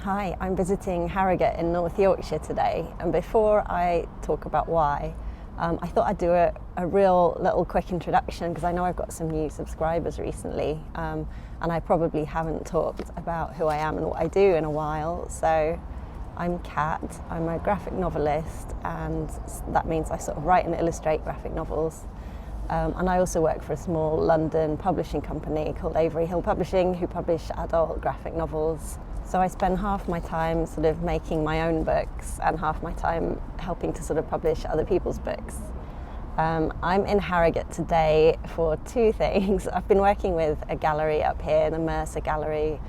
Hi, I'm visiting Harrogate in North Yorkshire today, and before I talk about why, I thought I'd do a real little quick introduction because I know I've got some new subscribers recently, and I probably haven't talked about who I am and what I do in a while. So I'm Kat, I'm a graphic novelist, and that means I sort of write and illustrate graphic novels. And I also work for a small London publishing company called Avery Hill Publishing, who publish adult graphic novels. So I spend half my time sort of making my own books and half my time helping to sort of publish other people's books. I'm in Harrogate today for two things. I've been working with a gallery up here, the Mercer Gallery,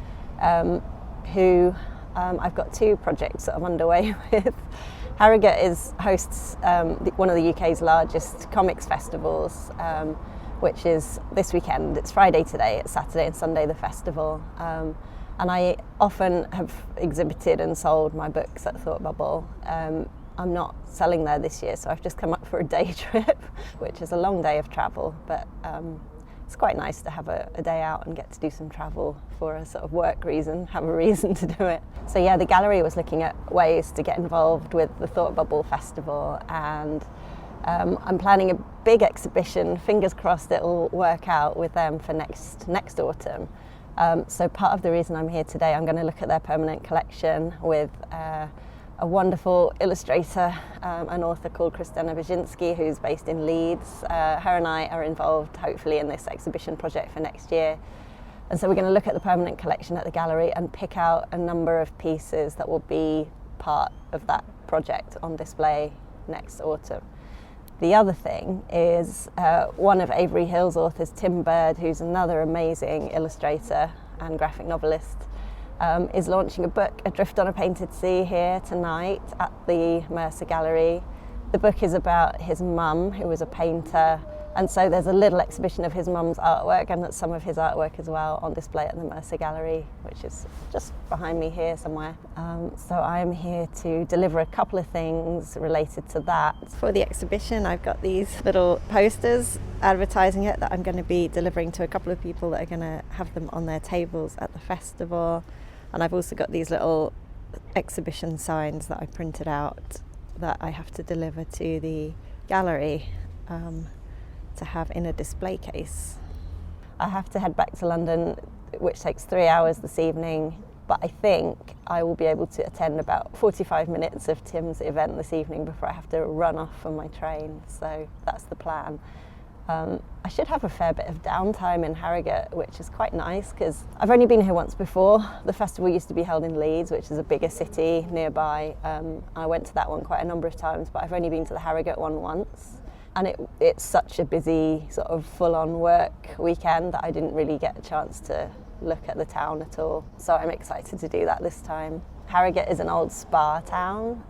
who I've got two projects that I'm underway with. Harrogate hosts one of the UK's largest comics festivals, which is this weekend. It's Friday today, it's Saturday and Sunday, the festival. And I often have exhibited and sold my books at Thought Bubble. I'm not selling there this year, so I've just come up for a day trip, which is a long day of travel, but it's quite nice to have a day out and get to do some travel for a sort of work reason, have a reason to do it. So yeah, the gallery was looking at ways to get involved with the Thought Bubble Festival, and I'm planning a big exhibition, fingers crossed it'll work out with them for next autumn. So part of the reason I'm here today, I'm going to look at their permanent collection with a wonderful illustrator, an author called Christina Baczynski, who's based in Leeds. Her and I are involved, hopefully, in this exhibition project for next year. And so we're going to look at the permanent collection at the gallery and pick out a number of pieces that will be part of that project on display next autumn. The other thing is one of Avery Hill's authors, Tim Bird, who's another amazing illustrator and graphic novelist, is launching a book, Adrift on a Painted Sea, here tonight at the Mercer Gallery. The book is about his mum, who was a painter, and so there's a little exhibition of his mum's artwork and some of his artwork as well on display at the Mercer Gallery, which is just behind me here somewhere. So I'm here to deliver a couple of things related to that. For the exhibition, I've got these little posters advertising it that I'm going to be delivering to a couple of people that are going to have them on their tables at the festival. And I've also got these little exhibition signs that I printed out that I have to deliver to the gallery to have in a display case. I have to head back to London, which takes 3 hours this evening, but I think I will be able to attend about 45 minutes of Tim's event this evening before I have to run off on my train, so that's the plan. I should have a fair bit of downtime in Harrogate, which is quite nice because I've only been here once before. The festival used to be held in Leeds, which is a bigger city nearby. I went to that one quite a number of times, but I've only been to the Harrogate one once. And it's such a busy sort of full-on work weekend that I didn't really get a chance to look at the town at all. So I'm excited to do that this time. Harrogate is an old spa town.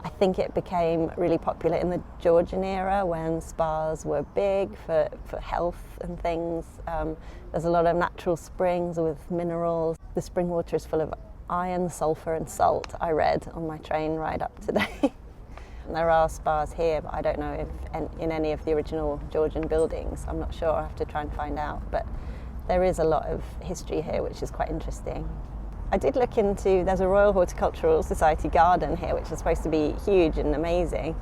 I think it became really popular in the Georgian era when spas were big for health and things. There's a lot of natural springs with minerals. The spring water is full of iron, sulphur and salt, I read on my train ride up today. There are spas here, but I don't know if in any of the original Georgian buildings. I'm not sure, I'll have to try and find out. But there is a lot of history here, which is quite interesting. I did look into, there's a Royal Horticultural Society garden here, which is supposed to be huge and amazing.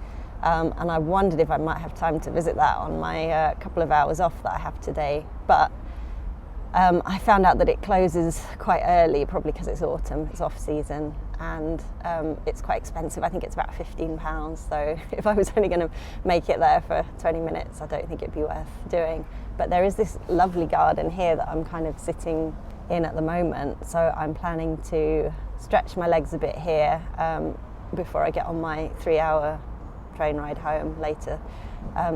And I wondered if I might have time to visit that on my couple of hours off that I have today. But I found out that it closes quite early, probably because it's autumn, it's off season, and it's quite expensive. I think it's about £15, so if I was only going to make it there for 20 minutes, I don't think it'd be worth doing. But there is this lovely garden here that I'm kind of sitting in at the moment, so I'm planning to stretch my legs a bit here before I get on my 3-hour train ride home later.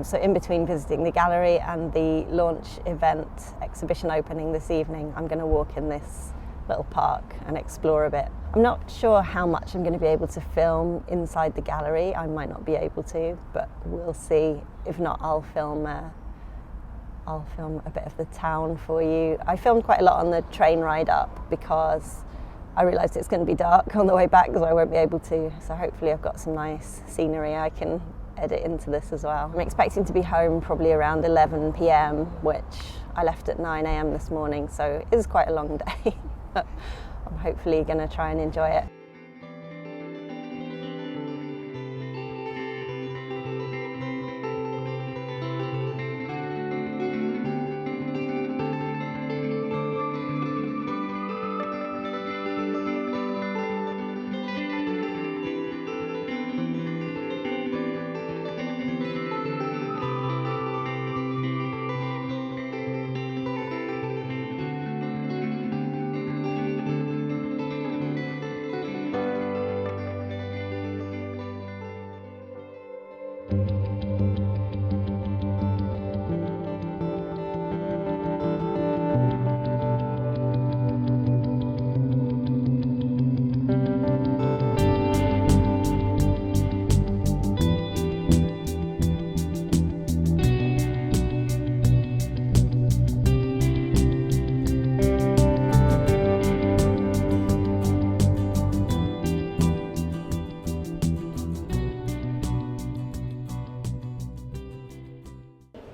So in between visiting the gallery and the launch event exhibition opening this evening, I'm going to walk in this little park and explore a bit. I'm not sure how much I'm going to be able to film inside the gallery. I might not be able to, but we'll see. If not, I'll film a bit of the town for you. I filmed quite a lot on the train ride up because I realised it's going to be dark on the way back, because I won't be able to. So hopefully I've got some nice scenery I can edit into this as well. I'm expecting to be home probably around 11 p.m, which I left at 9 a.m. this morning, so it is quite a long day. I'm hopefully going to try and enjoy it.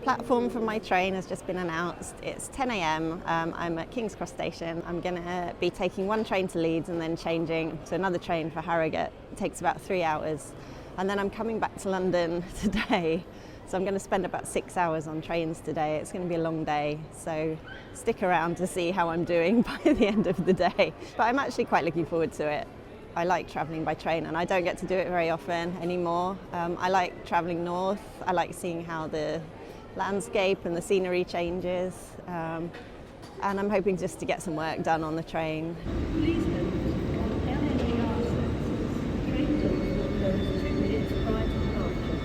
Platform for my train has just been announced. It's 10 a.m. I'm at King's Cross Station. I'm going to be taking one train to Leeds and then changing to another train for Harrogate. It takes about 3 hours. And then I'm coming back to London today. So I'm going to spend about 6 hours on trains today. It's going to be a long day. So stick around to see how I'm doing by the end of the day. But I'm actually quite looking forward to it. I like travelling by train and I don't get to do it very often anymore. I like travelling north. I like seeing how the landscape and the scenery changes, and I'm hoping just to get some work done on the train. Please note that on LNER services, train doors will close 2 minutes prior to departure.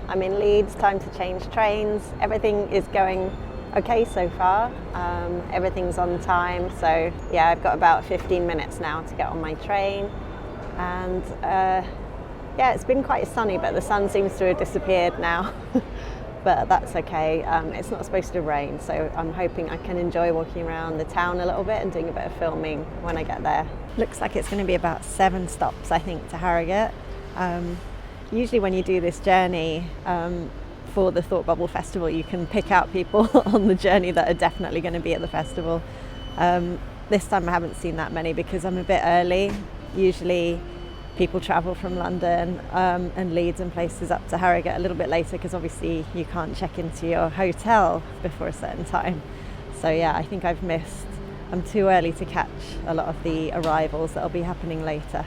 I'm in Leeds, time to change trains. Everything is going okay so far. Everything's on time, so yeah, I've got about 15 minutes now to get on my train. And yeah, it's been quite sunny, but the sun seems to have disappeared now. But that's okay. It's not supposed to rain, so I'm hoping I can enjoy walking around the town a little bit and doing a bit of filming when I get there. Looks like it's going to be about 7 stops, I think, to Harrogate. Usually when you do this journey for the Thought Bubble Festival, you can pick out people on the journey that are definitely going to be at the festival. This time I haven't seen that many because I'm a bit early. Usually people travel from London and Leeds and places up to Harrogate a little bit later because obviously you can't check into your hotel before a certain time. So yeah, I think I'm too early to catch a lot of the arrivals that'll be happening later.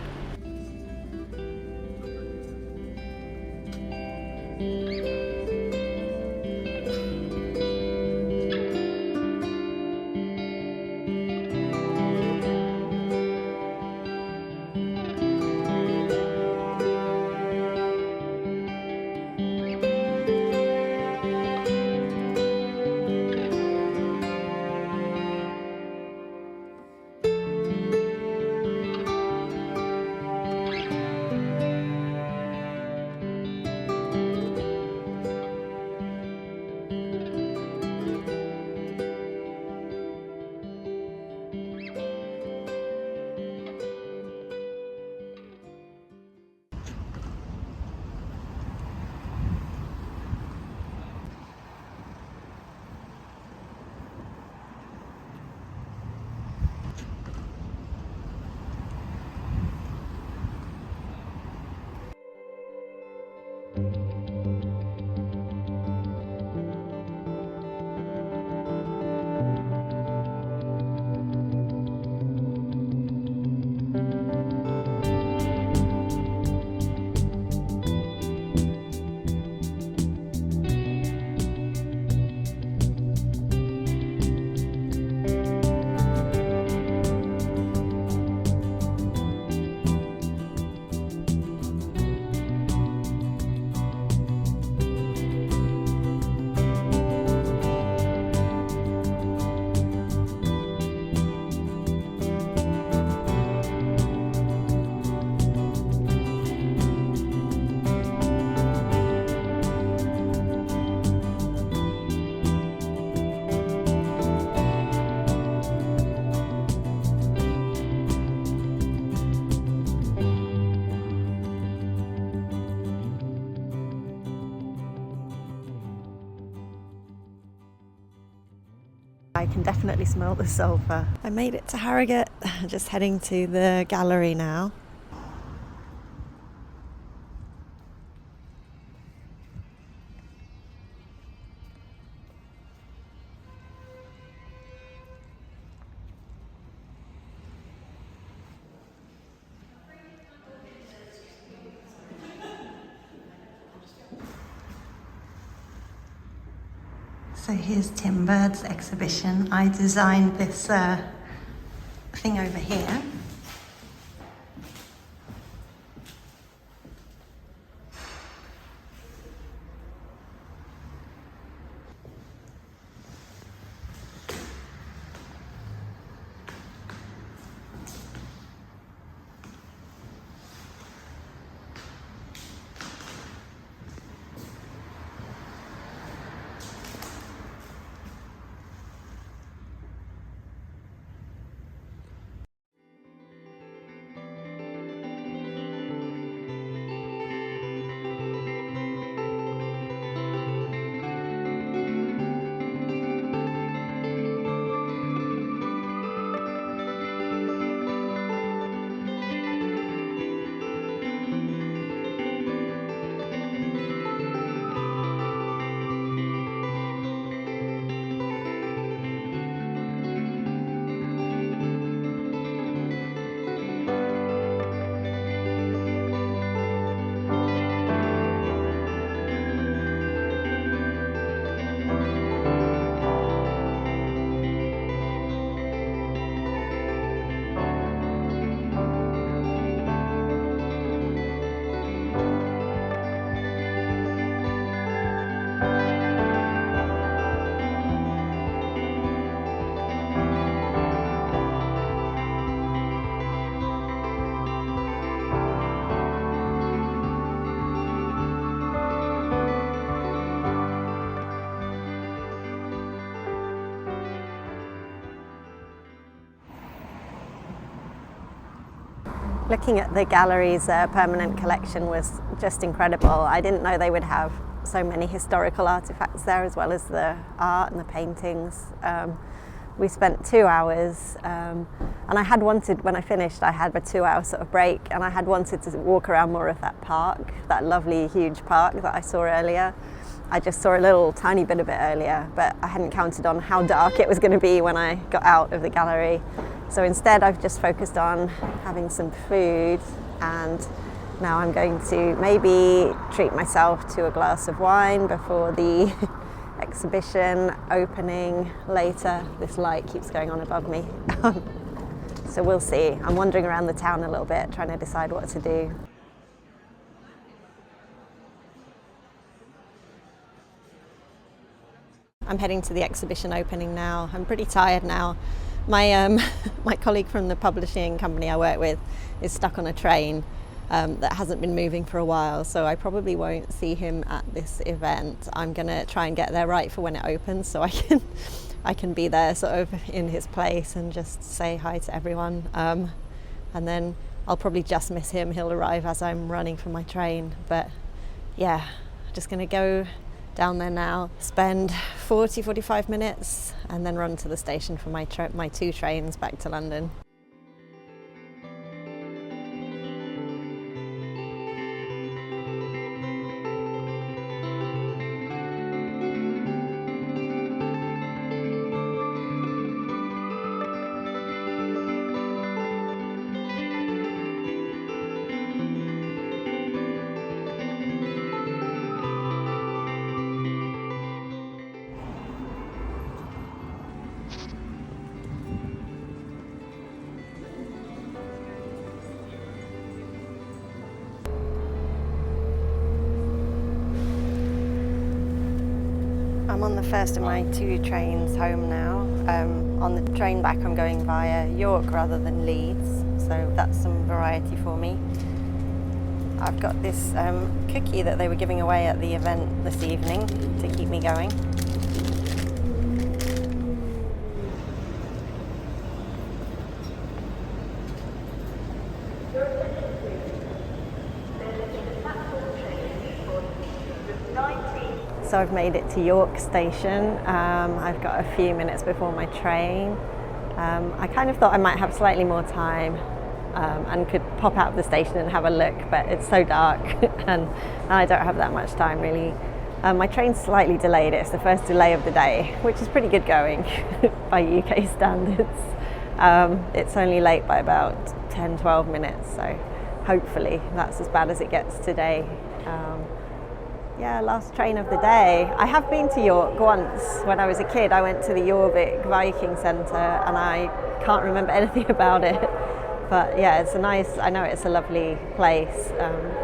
I can definitely smell the sulphur. I made it to Harrogate, just heading to the gallery now. So here's Tim Bird's exhibition. I designed this thing over here. Looking at the gallery's permanent collection was just incredible. I didn't know they would have so many historical artifacts there, as well as the art and the paintings. We spent 2 hours, and I had wanted, when I finished, I had a 2-hour sort of break, and I had wanted to walk around more of that park, that lovely huge park that I saw earlier. I just saw a little tiny bit of it earlier, but I hadn't counted on how dark it was going to be when I got out of the gallery. So instead I've just focused on having some food, and now I'm going to maybe treat myself to a glass of wine before the exhibition opening later. This light keeps going on above me. So we'll see. I'm wandering around the town a little bit, trying to decide what to do. I'm heading to the exhibition opening now. I'm pretty tired now. My my colleague from the publishing company I work with is stuck on a train that hasn't been moving for a while, so I probably won't see him at this event. I'm gonna try and get there right for when it opens, so I can be there sort of in his place and just say hi to everyone. And then I'll probably just miss him. He'll arrive as I'm running for my train. But yeah, just gonna go down there now, spend 45 minutes, and then run to the station for my 2 trains back to London. I'm on the first of my 2 trains home now. On the train back I'm going via York rather than Leeds, so that's some variety for me. I've got this cookie that they were giving away at the event this evening to keep me going. So I've made it to York Station. I've got a few minutes before my train. I kind of thought I might have slightly more time and could pop out of the station and have a look, but it's so dark and I don't have that much time really. My train's slightly delayed. It's the first delay of the day, which is pretty good going by UK standards. It's only late by about 10-12 minutes, so hopefully that's as bad as it gets today. Yeah, last train of the day. I have been to York once. When I was a kid, I went to the Jorvik Viking Centre and I can't remember anything about it. But yeah, it's I know it's a lovely place.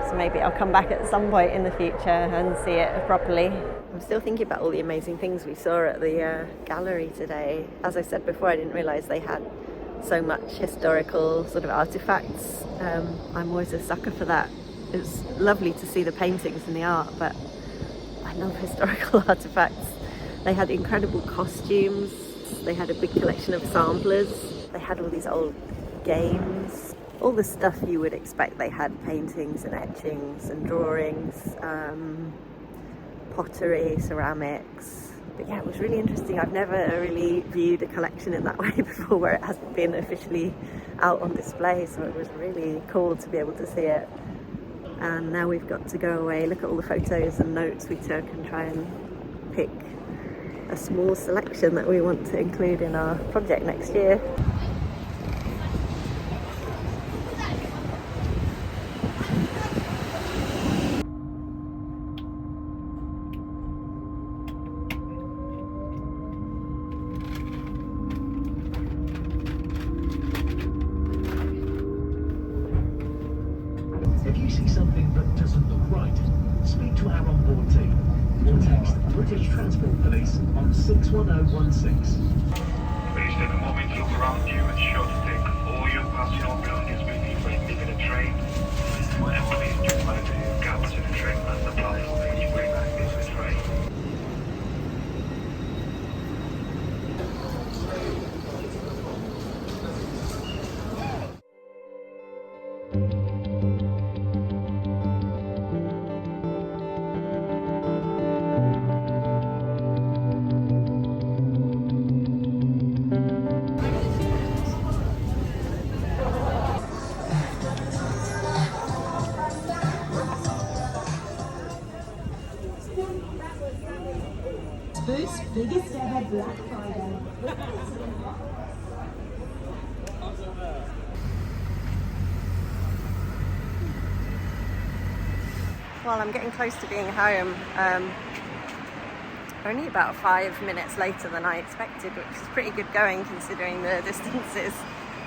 So maybe I'll come back at some point in the future and see it properly. I'm still thinking about all the amazing things we saw at the gallery today. As I said before, I didn't realise they had so much historical sort of artefacts. I'm always a sucker for that. It's lovely to see the paintings and the art, but I love historical artefacts. They had incredible costumes. They had a big collection of samplers. They had all these old games, all the stuff you would expect. They had paintings and etchings and drawings, pottery, ceramics. But yeah, it was really interesting. I've never really viewed a collection in that way before, where it hasn't been officially out on display, so it was really cool to be able to see it. And now we've got to go away, look at all the photos and notes we took and try and pick a small selection that we want to include in our project next year. If you see something that doesn't look right, speak to our onboard team or text British Transport Police on 61016. Please take a moment to look around you and ensure to take all your personal belongings with you when leaving the train. And please do remember to gather to the train and the platform each way back into the train. biggest ever Black Friday. Well, I'm getting close to being home. Only about 5 minutes later than I expected, which is pretty good going considering the distances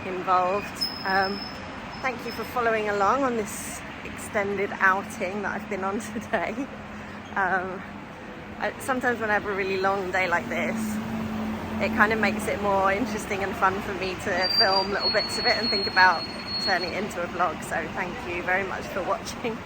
involved. Thank you for following along on this extended outing that I've been on today. Sometimes when I have a really long day like this, it kind of makes it more interesting and fun for me to film little bits of it and think about turning it into a vlog. So thank you very much for watching.